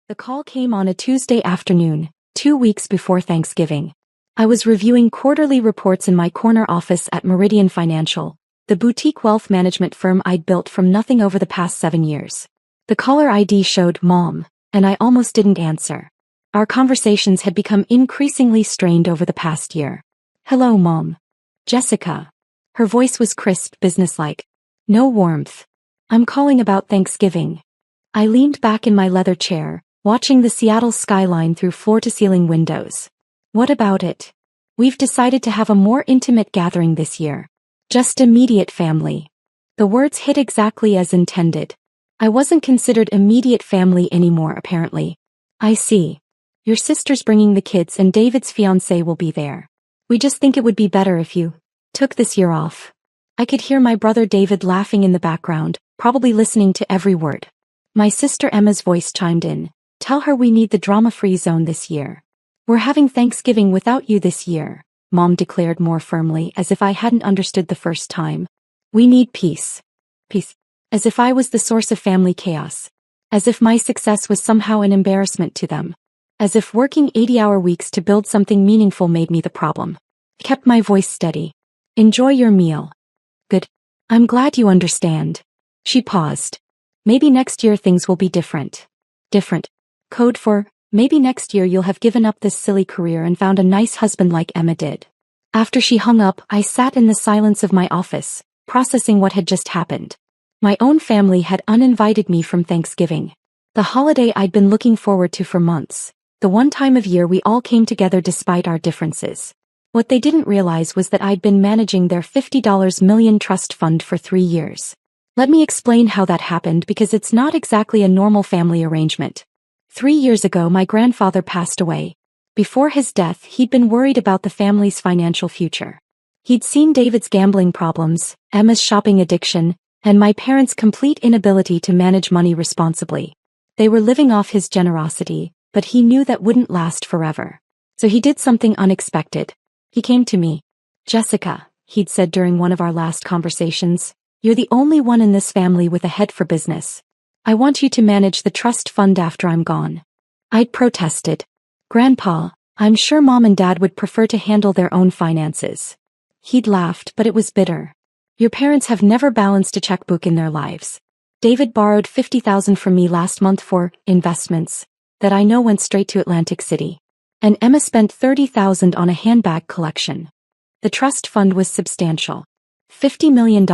The call came on a Tuesday afternoon, 2 weeks before Thanksgiving. I was reviewing quarterly reports in my corner office at Meridian Financial, the boutique wealth management firm I'd built from nothing over the past 7 years. The caller ID showed Mom, and I almost didn't answer. Our conversations had become increasingly strained over the past year. "Hello, Mom." "Jessica." Her voice was crisp, businesslike. No warmth. "I'm calling about Thanksgiving." I leaned back in my leather chair, watching the Seattle skyline through floor-to-ceiling windows. "What about it?" "We've decided to have a more intimate gathering this year. Just immediate family." The words hit exactly as intended. I wasn't considered immediate family anymore, apparently. "I see. Your sister's bringing the kids and David's fiancé will be there. We just think it would be better if you took this year off." I could hear my brother David laughing in the background, probably listening to every word. My sister Emma's voice chimed in. "Tell her we need the drama-free zone this year." "We're having Thanksgiving without you this year," Mom declared more firmly, as if I hadn't understood the first time. "We need peace." Peace. As if I was the source of family chaos. As if my success was somehow an embarrassment to them. As if working 80-hour weeks to build something meaningful made me the problem. I kept my voice steady. "Enjoy your meal." "Good. I'm glad you understand." She paused. "Maybe next year things will be different." Different. Code for, maybe next year you'll have given up this silly career and found a nice husband like Emma did. After she hung up, I sat in the silence of my office, processing what had just happened. My own family had uninvited me from Thanksgiving. The holiday I'd been looking forward to for months. The one time of year we all came together despite our differences. What they didn't realize was that I'd been managing their $50 million trust fund for 3 years. Let me explain how that happened, because it's not exactly a normal family arrangement. 3 years ago my grandfather passed away. Before his death he'd been worried about the family's financial future. He'd seen David's gambling problems, Emma's shopping addiction, and my parents' complete inability to manage money responsibly. They were living off his generosity, but he knew that wouldn't last forever. So he did something unexpected. He came to me. "Jessica," he'd said during one of our last conversations, "you're the only one in this family with a head for business. I want you to manage the trust fund after I'm gone." I'd protested. "Grandpa, I'm sure Mom and Dad would prefer to handle their own finances." He'd laughed, but it was bitter. "Your parents have never balanced a checkbook in their lives. David borrowed $50,000 from me last month for investments that I know went straight to Atlantic City. And Emma spent $30,000 on a handbag collection. The trust fund was substantial. $50 million,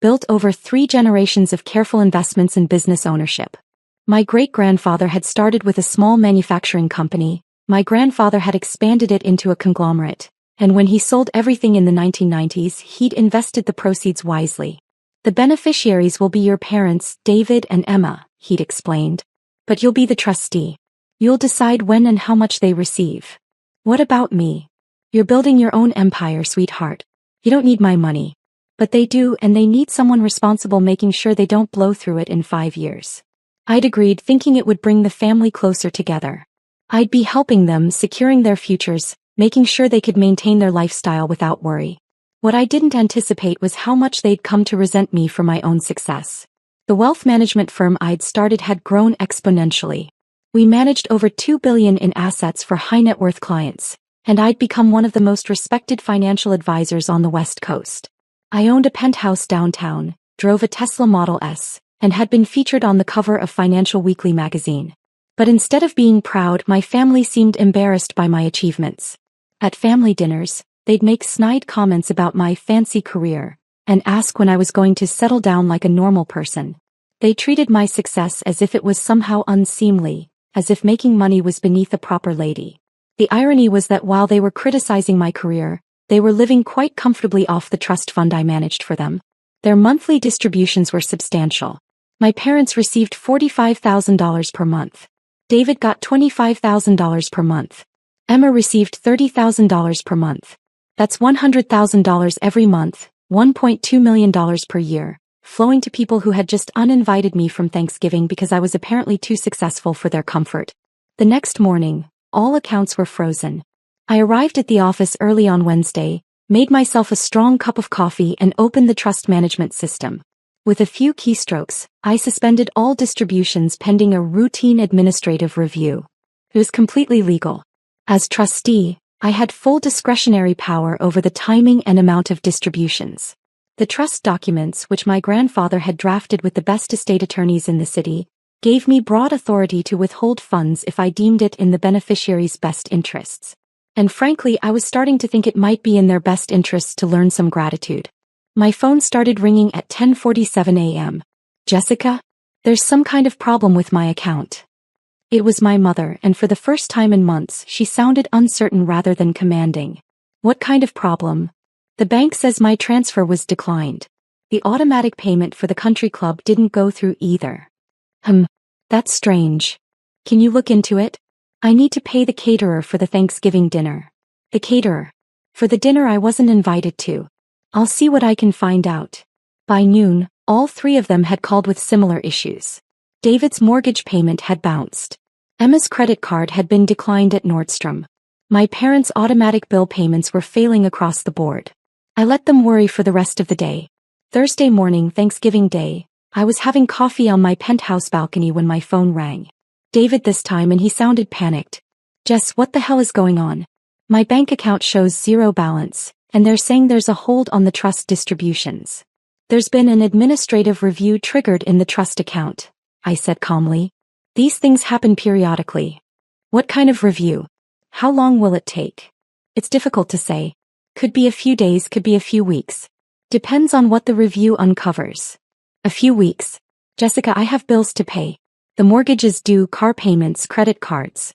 built over 3 generations of careful investments and business ownership. My great-grandfather had started with a small manufacturing company. My grandfather had expanded it into a conglomerate. And when he sold everything in the 1990s, he'd invested the proceeds wisely. "The beneficiaries will be your parents, David and Emma," he'd explained. "But you'll be the trustee. You'll decide when and how much they receive." "What about me?" "You're building your own empire, sweetheart. You don't need my money. But they do, and they need someone responsible making sure they don't blow through it in 5 years." I'd agreed, thinking it would bring the family closer together. I'd be helping them, securing their futures, making sure they could maintain their lifestyle without worry. What I didn't anticipate was how much they'd come to resent me for my own success. The wealth management firm I'd started had grown exponentially. We managed over $2 billion in assets for high-net-worth clients, and I'd become one of the most respected financial advisors on the West Coast. I owned a penthouse downtown, drove a Tesla Model S, and had been featured on the cover of Financial Weekly magazine. But instead of being proud, my family seemed embarrassed by my achievements. At family dinners, they'd make snide comments about my fancy career, and ask when I was going to settle down like a normal person. They treated my success as if it was somehow unseemly, as if making money was beneath a proper lady. The irony was that while they were criticizing my career, they were living quite comfortably off the trust fund I managed for them. Their monthly distributions were substantial. My parents received $45,000 per month. David got $25,000 per month. Emma received $30,000 per month. That's $100,000 every month, $1.2 million per year, flowing to people who had just uninvited me from Thanksgiving because I was apparently too successful for their comfort. The next morning, all accounts were frozen. I arrived at the office early on Wednesday, made myself a strong cup of coffee and opened the trust management system. With a few keystrokes, I suspended all distributions pending a routine administrative review. It was completely legal. As trustee, I had full discretionary power over the timing and amount of distributions. The trust documents, which my grandfather had drafted with the best estate attorneys in the city, gave me broad authority to withhold funds if I deemed it in the beneficiary's best interests. And frankly, I was starting to think it might be in their best interests to learn some gratitude. My phone started ringing at 10:47 a.m. Jessica? There's some kind of problem with my account. It was my mother, and for the first time in months, she sounded uncertain rather than commanding. What kind of problem? The bank says my transfer was declined. The automatic payment for the country club didn't go through either. That's strange. Can you look into it? I need to pay the caterer for the Thanksgiving dinner. The caterer? For the dinner I wasn't invited to. I'll see what I can find out. By noon, all three of them had called with similar issues. David's mortgage payment had bounced. Emma's credit card had been declined at Nordstrom. My parents' automatic bill payments were failing across the board. I let them worry for the rest of the day. Thursday morning, Thanksgiving Day, I was having coffee on my penthouse balcony when my phone rang. David this time, and he sounded panicked. Jess, what the hell is going on? My bank account shows zero balance, and they're saying there's a hold on the trust distributions. There's been an administrative review triggered in the trust account, I said calmly. These things happen periodically. What kind of review? How long will it take? It's difficult to say. Could be a few days, could be a few weeks. Depends on what the review uncovers. A few weeks. Jessica, I have bills to pay. The mortgage is due, car payments, credit cards.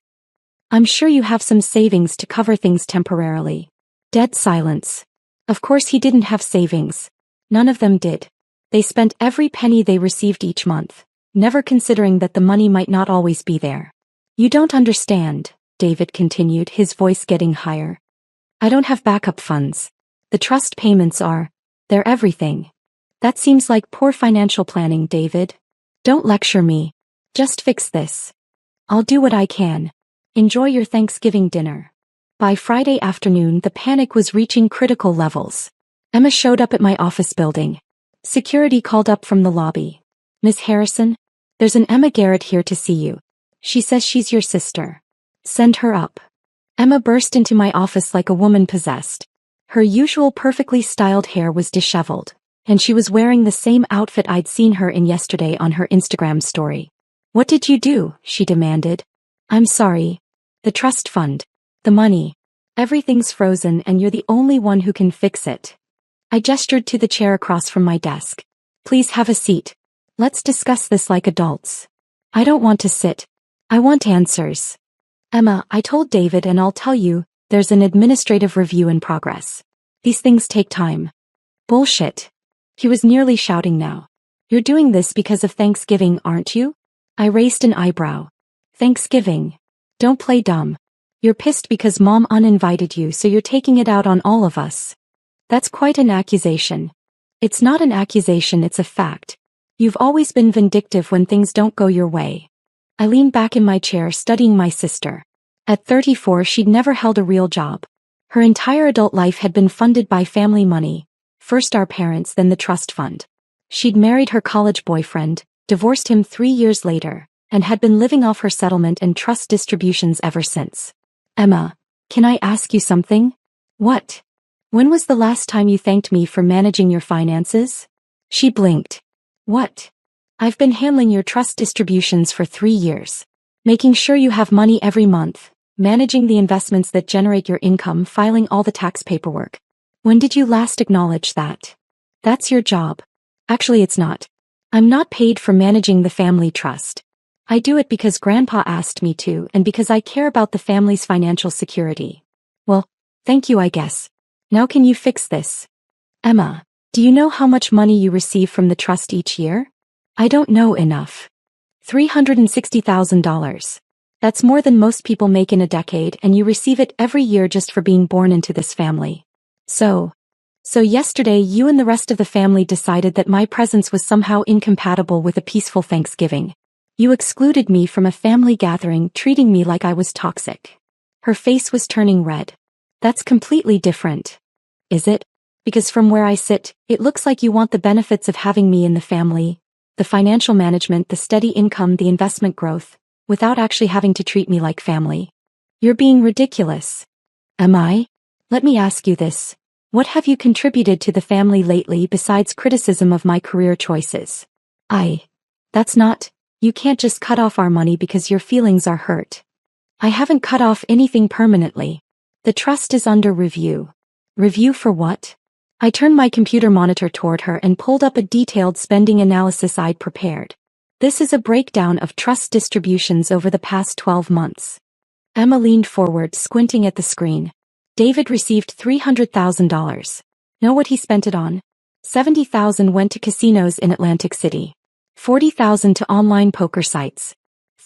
I'm sure you have some savings to cover things temporarily. Dead silence. Of course he didn't have savings. None of them did. They spent every penny they received each month, never considering that the money might not always be there. You don't understand, David continued, his voice getting higher. I don't have backup funds. The trust payments they're everything. That seems like poor financial planning, David. Don't lecture me. Just fix this. I'll do what I can. Enjoy your Thanksgiving dinner. By Friday afternoon, the panic was reaching critical levels. Emma showed up at my office building. Security called up from the lobby. Miss Harrison, there's an Emma Garrett here to see you. She says she's your sister. Send her up. Emma burst into my office like a woman possessed. Her usual perfectly styled hair was disheveled, and she was wearing the same outfit I'd seen her in yesterday on her Instagram story. What did you do? She demanded. I'm sorry. The trust fund. The money. Everything's frozen and you're the only one who can fix it. I gestured to the chair across from my desk. Please have a seat. Let's discuss this like adults. I don't want to sit. I want answers. Emma, I told David, and I'll tell you, there's an administrative review in progress. These things take time. Bullshit. He was nearly shouting now. You're doing this because of Thanksgiving, aren't you? I raised an eyebrow. Thanksgiving. Don't play dumb. You're pissed because Mom uninvited you, so you're taking it out on all of us. That's quite an accusation. It's not an accusation, it's a fact. You've always been vindictive when things don't go your way. I leaned back in my chair, studying my sister. At 34, she'd never held a real job. Her entire adult life had been funded by family money, first our parents, then the trust fund. She'd married her college boyfriend, divorced him 3 years later, and had been living off her settlement and trust distributions ever since. Emma, can I ask you something? What? When was the last time you thanked me for managing your finances? She blinked. What? I've been handling your trust distributions for 3 years. Making sure you have money every month, managing the investments that generate your income, filing all the tax paperwork. When did you last acknowledge that? That's your job. Actually, it's not. I'm not paid for managing the family trust. I do it because Grandpa asked me to and because I care about the family's financial security. Well, thank you, I guess. Now can you fix this? Emma, do you know how much money you receive from the trust each year? I don't know enough. $360,000. That's more than most people make in a decade, and you receive it every year just for being born into this family. So yesterday you and the rest of the family decided that my presence was somehow incompatible with a peaceful Thanksgiving. You excluded me from a family gathering, treating me like I was toxic. Her face was turning red. That's completely different. Is it? Because from where I sit, it looks like you want the benefits of having me in the family, the financial management, the steady income, the investment growth, without actually having to treat me like family. You're being ridiculous. Am I? Let me ask you this. What have you contributed to the family lately besides criticism of my career choices? That's not, you can't just cut off our money because your feelings are hurt. I haven't cut off anything permanently. The trust is under review. Review for what? I turned my computer monitor toward her and pulled up a detailed spending analysis I'd prepared. This is a breakdown of trust distributions over the past 12 months. Emma leaned forward, squinting at the screen. David received $300,000. Know what he spent it on? $70,000 went to casinos in Atlantic City. $40,000 to online poker sites.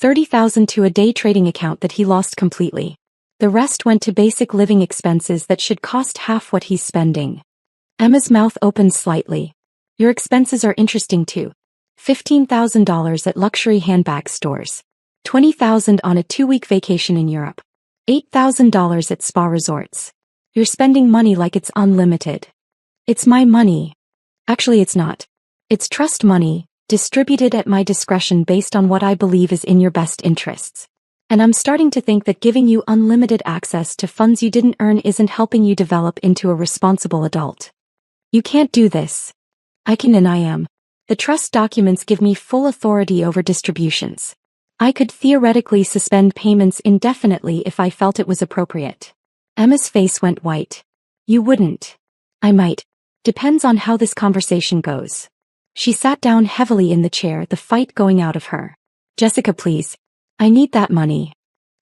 $30,000 to a day trading account that he lost completely. The rest went to basic living expenses that should cost half what he's spending. Emma's mouth opened slightly. Your expenses are interesting too. $15,000 at luxury handbag stores. $20,000 on a 2-week vacation in Europe. $8,000 at spa resorts. You're spending money like it's unlimited. It's my money. Actually, it's not. It's trust money, distributed at my discretion based on what I believe is in your best interests. And I'm starting to think that giving you unlimited access to funds you didn't earn isn't helping you develop into a responsible adult. You can't do this. I can and I am. The trust documents give me full authority over distributions. I could theoretically suspend payments indefinitely if I felt it was appropriate. Emma's face went white. You wouldn't. I might. Depends on how this conversation goes. She sat down heavily in the chair, the fight going out of her. Jessica, please. I need that money.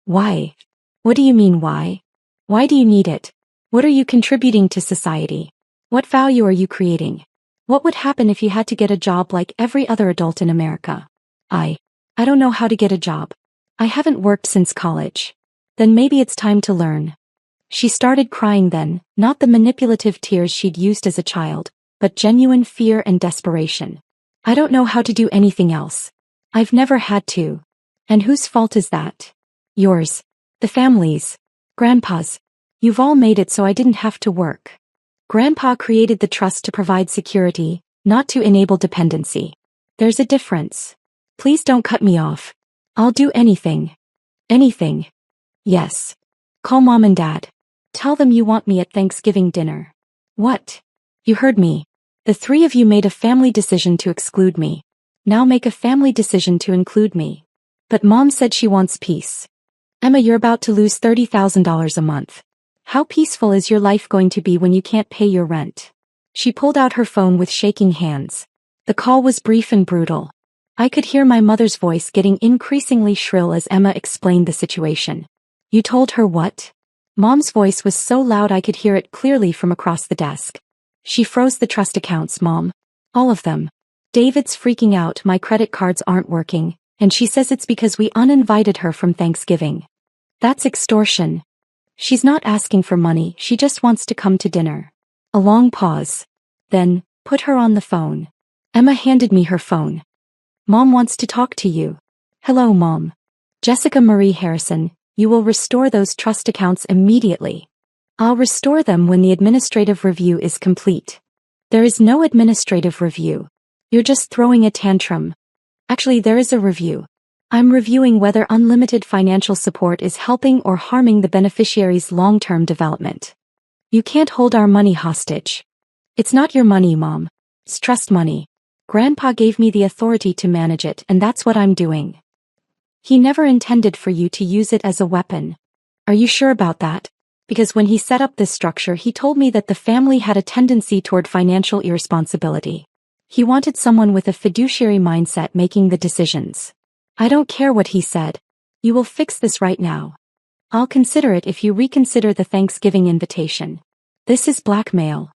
Why? What do you mean why? Why do you need it? What are you contributing to society? What value are you creating? What would happen if you had to get a job like every other adult in America? I don't know how to get a job. I haven't worked since college. Then maybe it's time to learn. She started crying then, not the manipulative tears she'd used as a child, but genuine fear and desperation. I don't know how to do anything else. I've never had to. And whose fault is that? Yours. The family's. Grandpa's. You've all made it so I didn't have to work. Grandpa created the trust to provide security, not to enable dependency. There's a difference. Please don't cut me off. I'll do anything. Anything. Yes. Call Mom and Dad. Tell them you want me at Thanksgiving dinner. What? You heard me. The three of you made a family decision to exclude me. Now make a family decision to include me. But Mom said she wants peace. Emma, you're about to lose $30,000 a month. How peaceful is your life going to be when you can't pay your rent? She pulled out her phone with shaking hands. The call was brief and brutal. I could hear my mother's voice getting increasingly shrill as Emma explained the situation. You told her what? Mom's voice was so loud I could hear it clearly from across the desk. She froze the trust accounts, Mom. All of them. David's freaking out, my credit cards aren't working, and she says it's because we uninvited her from Thanksgiving. That's extortion. She's not asking for money, she just wants to come to dinner. A long pause. Then, put her on the phone. Emma handed me her phone. Mom wants to talk to you. Hello, Mom. Jessica Marie Harrison, you will restore those trust accounts immediately. I'll restore them when the administrative review is complete. There is no administrative review. You're just throwing a tantrum. Actually, there is a review. I'm reviewing whether unlimited financial support is helping or harming the beneficiary's long-term development. You can't hold our money hostage. It's not your money, Mom. It's trust money. Grandpa gave me the authority to manage it, and that's what I'm doing. He never intended for you to use it as a weapon. Are you sure about that? Because when he set up this structure, he told me that the family had a tendency toward financial irresponsibility. He wanted someone with a fiduciary mindset making the decisions. I don't care what he said. You will fix this right now. I'll consider it if you reconsider the Thanksgiving invitation. This is blackmail.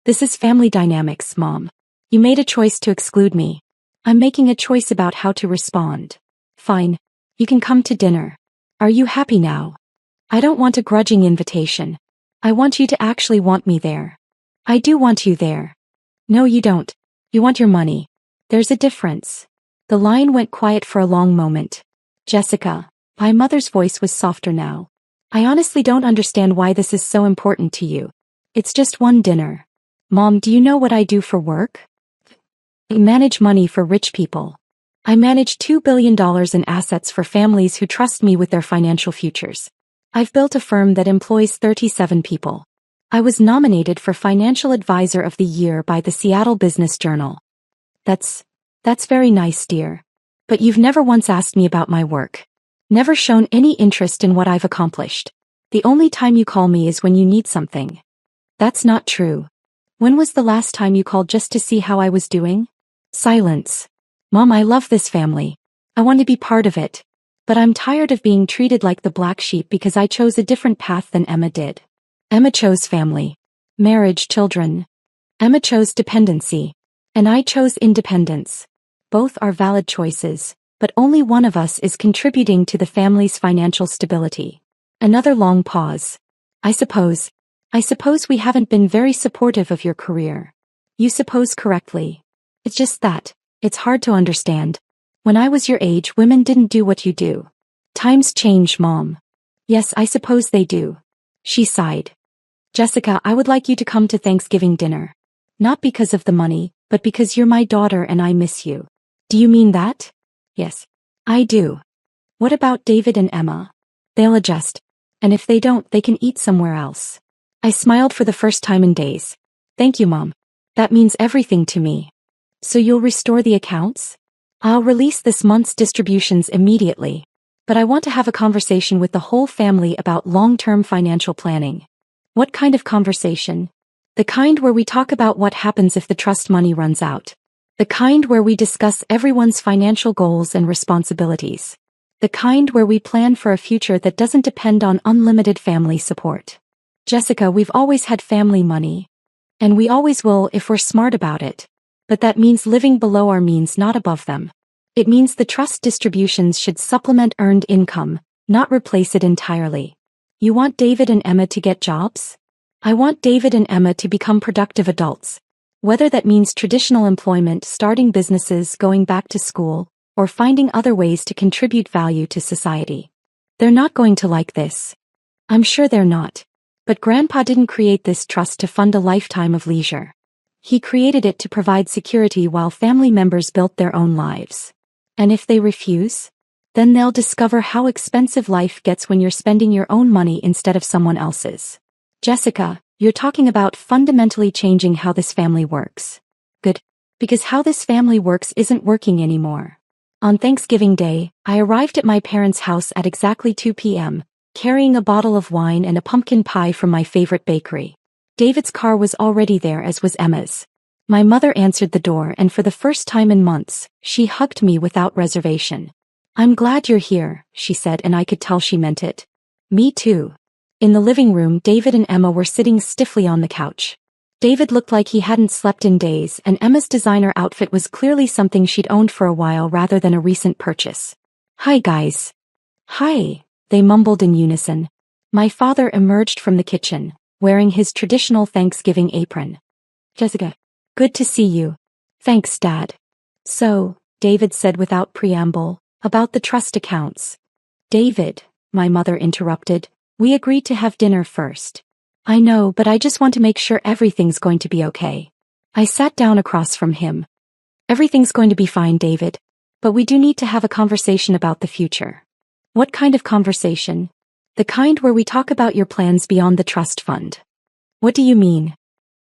This is family dynamics, Mom. You made a choice to exclude me. I'm making a choice about how to respond. Fine. You can come to dinner. Are you happy now? I don't want a grudging invitation. I want you to actually want me there. I do want you there. No, you don't. You want your money. There's a difference. The line went quiet for a long moment. Jessica, my mother's voice was softer now. I honestly don't understand why this is so important to you. It's just one dinner. Mom, do you know what I do for work? I manage money for rich people. I manage $2 billion in assets for families who trust me with their financial futures. I've built a firm that employs 37 people. I was nominated for Financial Advisor of the Year by the Seattle Business Journal. That's very nice, dear. But you've never once asked me about my work. Never shown any interest in what I've accomplished. The only time you call me is when you need something. That's not true. When was the last time you called just to see how I was doing? Silence. Mom, I love this family. I want to be part of it. But I'm tired of being treated like the black sheep because I chose a different path than Emma did. Emma chose family, marriage, children. Emma chose dependency. And I chose independence. Both are valid choices, but only one of us is contributing to the family's financial stability. Another long pause. I suppose we haven't been very supportive of your career. You suppose correctly. It's just that, it's hard to understand. When I was your age, women didn't do what you do. Times change, Mom. Yes, I suppose they do. She sighed. Jessica, I would like you to come to Thanksgiving dinner. Not because of the money, but because you're my daughter and I miss you. Do you mean that? Yes, I do. What about David and Emma? They'll adjust. And if they don't, they can eat somewhere else. I smiled for the first time in days. Thank you, Mom. That means everything to me. So you'll restore the accounts? I'll release this month's distributions immediately. But I want to have a conversation with the whole family about long-term financial planning. What kind of conversation? The kind where we talk about what happens if the trust money runs out. The kind where we discuss everyone's financial goals and responsibilities. The kind where we plan for a future that doesn't depend on unlimited family support. Jessica, we've always had family money. And we always will if we're smart about it. But that means living below our means, not above them. It means the trust distributions should supplement earned income, not replace it entirely. You want David and Emma to get jobs? I want David and Emma to become productive adults. Whether that means traditional employment, starting businesses, going back to school, or finding other ways to contribute value to society. They're not going to like this. I'm sure they're not. But Grandpa didn't create this trust to fund a lifetime of leisure. He created it to provide security while family members built their own lives. And if they refuse? Then they'll discover how expensive life gets when you're spending your own money instead of someone else's. Jessica, you're talking about fundamentally changing how this family works. Good. Because how this family works isn't working anymore. On Thanksgiving Day, I arrived at my parents' house at exactly 2 p.m., carrying a bottle of wine and a pumpkin pie from my favorite bakery. David's car was already there, as was Emma's. My mother answered the door, and for the first time in months, she hugged me without reservation. I'm glad you're here, she said, and I could tell she meant it. Me too. In the living room, David and Emma were sitting stiffly on the couch. David looked like he hadn't slept in days, and Emma's designer outfit was clearly something she'd owned for a while rather than a recent purchase. Hi, guys. Hi, they mumbled in unison. My father emerged from the kitchen, wearing his traditional Thanksgiving apron. Jessica. Good to see you. Thanks, Dad. So, David said without preamble, about the trust accounts. David, my mother interrupted, we agreed to have dinner first. I know, but I just want to make sure everything's going to be okay. I sat down across from him. Everything's going to be fine, David. But we do need to have a conversation about the future. What kind of conversation? The kind where we talk about your plans beyond the trust fund. What do you mean?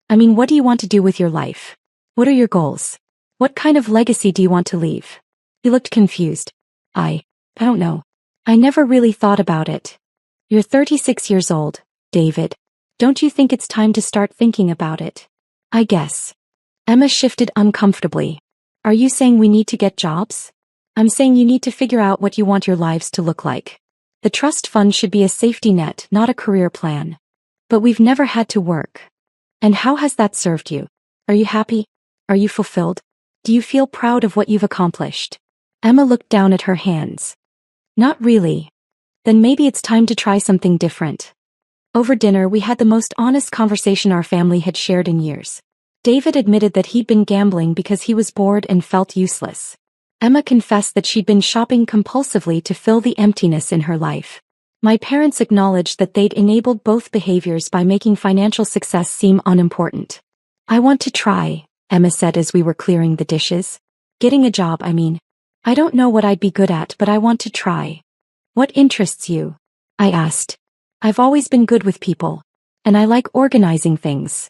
I mean, what do you want to do with your life? What are your goals? What kind of legacy do you want to leave? He looked confused. I don't know. I never really thought about it. You're 36 years old, David. Don't you think it's time to start thinking about it? I guess. Emma shifted uncomfortably. Are you saying we need to get jobs? I'm saying you need to figure out what you want your lives to look like. The trust fund should be a safety net, not a career plan. But we've never had to work. And how has that served you? Are you happy? Are you fulfilled? Do you feel proud of what you've accomplished? Emma looked down at her hands. Not really. Then maybe it's time to try something different. Over dinner, we had the most honest conversation our family had shared in years. David admitted that he'd been gambling because he was bored and felt useless. Emma confessed that she'd been shopping compulsively to fill the emptiness in her life. My parents acknowledged that they'd enabled both behaviors by making financial success seem unimportant. I want to try, Emma said as we were clearing the dishes. Getting a job, I mean. I don't know what I'd be good at, but I want to try. What interests you? I asked. I've always been good with people. And I like organizing things.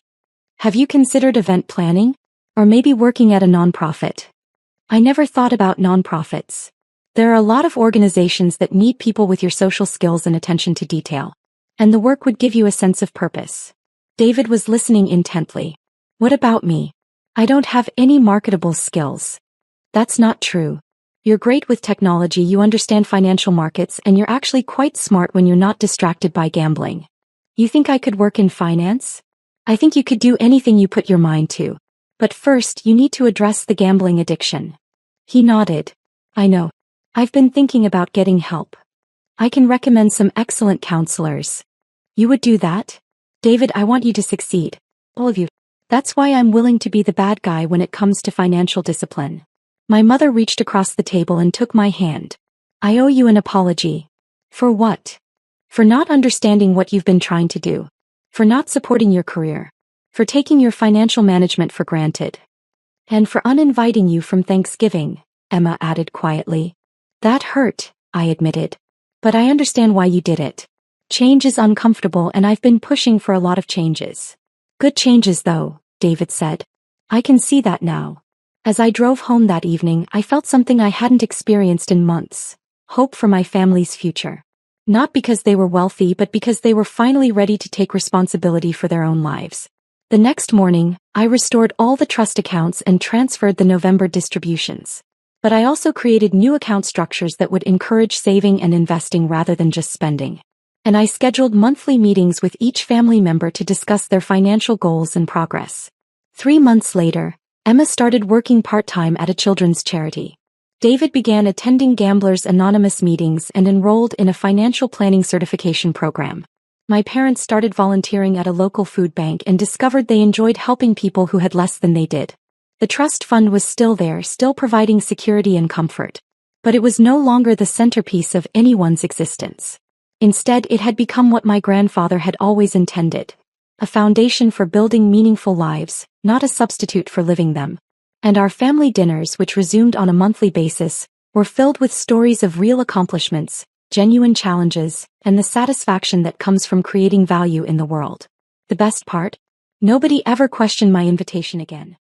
Have you considered event planning? Or maybe working at a nonprofit? I never thought about nonprofits. There are a lot of organizations that need people with your social skills and attention to detail. And the work would give you a sense of purpose. David was listening intently. What about me? I don't have any marketable skills. That's not true. You're great with technology, you understand financial markets, and you're actually quite smart when you're not distracted by gambling. You think I could work in finance? I think you could do anything you put your mind to. But first, you need to address the gambling addiction. He nodded. I know. I've been thinking about getting help. I can recommend some excellent counselors. You would do that? David, I want you to succeed. All of you. That's why I'm willing to be the bad guy when it comes to financial discipline. My mother reached across the table and took my hand. I owe you an apology. For what? For not understanding what you've been trying to do. For not supporting your career. For taking your financial management for granted. And for uninviting you from Thanksgiving, Emma added quietly. That hurt, I admitted. But I understand why you did it. Change is uncomfortable and I've been pushing for a lot of changes. Good changes though, David said. I can see that now. As I drove home that evening, I felt something I hadn't experienced in months. Hope for my family's future. Not because they were wealthy, but because they were finally ready to take responsibility for their own lives. The next morning, I restored all the trust accounts and transferred the November distributions. But I also created new account structures that would encourage saving and investing rather than just spending. And I scheduled monthly meetings with each family member to discuss their financial goals and progress. 3 months later, Emma started working part-time at a children's charity. David began attending Gamblers Anonymous meetings and enrolled in a financial planning certification program. My parents started volunteering at a local food bank and discovered they enjoyed helping people who had less than they did. The trust fund was still there, still providing security and comfort. But it was no longer the centerpiece of anyone's existence. Instead, it had become what my grandfather had always intended. A foundation for building meaningful lives, not a substitute for living them. And our family dinners, which resumed on a monthly basis, were filled with stories of real accomplishments, genuine challenges, and the satisfaction that comes from creating value in the world. The best part? Nobody ever questioned my invitation again.